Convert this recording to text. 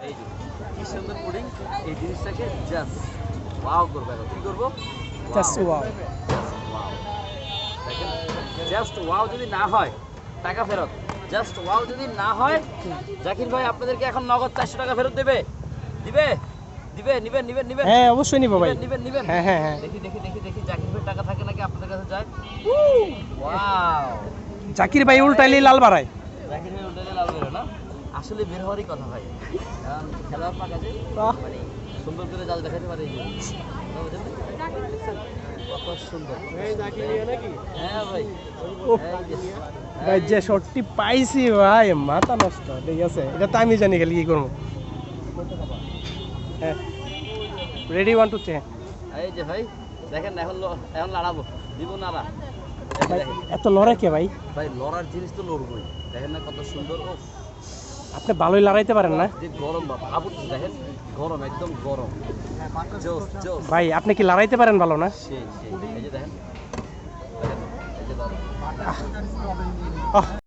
এই যে কি সুন্দর পুডিং, এই জিনিসটাকে জাস্ট ওয়াও করবে। কি করবো? Just wow. ওয়াও দেখেন, জাস্ট ওয়াও যদি না হয় টাকা ফেরত। জাস্ট ওয়াও যদি না হয় জাকির ভাই আপনাদেরকে এখন নগদ 400 টাকা ফেরত দেবে। দিবে দিবে নিবেন নিবেন নিবেন। হ্যাঁ অবশ্যই নিব ভাই। নিবেন নিবেন। হ্যাঁ হ্যাঁ হ্যাঁ। দেখি দেখি দেখি দেখি জাকির ভাই টাকা থাকে নাকি আপনাদের কাছে যায়। ওয়াও, জাকির ভাই উল্টাইলেই লাল বাড়ায়। জাকির ভাই উল্টালে লাভ বেরো না, আসলে বের হওয়ারই কথা ভাই। কারণ খেলোয়াড় পাকা যে বাহ। মানে সুন্দর করে জাল দেখাতে পারে। এই যে দেখছেন? কত সুন্দর। হ্যাঁ ভাই। উফ, এই যে, ভাই যে শটটি পাইছি ভাই মাথা নষ্ট। ঠিক আছে, এটা তো আমি জানি খালি কি করবো। হ্যাঁ রেডি 1 2 3। এই যে ভাই দেখেন, এখন এখন লড়াবো, দিব নাড়া। ভাই এত লড়াই কে ভাই? ভাই লড়ার জিনিস তো লড়বই। দেখেন না কত সুন্দর। ও আপনি ভালোই লড়াইতে পারেন না যে গরম বাবা, ভাবুন দেখেন, গরম একদম গরম। জোস জোস ভাই, আপনি কি লড়াইতে পারেন ভালো না? সেই সেই। এই যে দেখেন, দেখেন এই যে লড়াই। আহ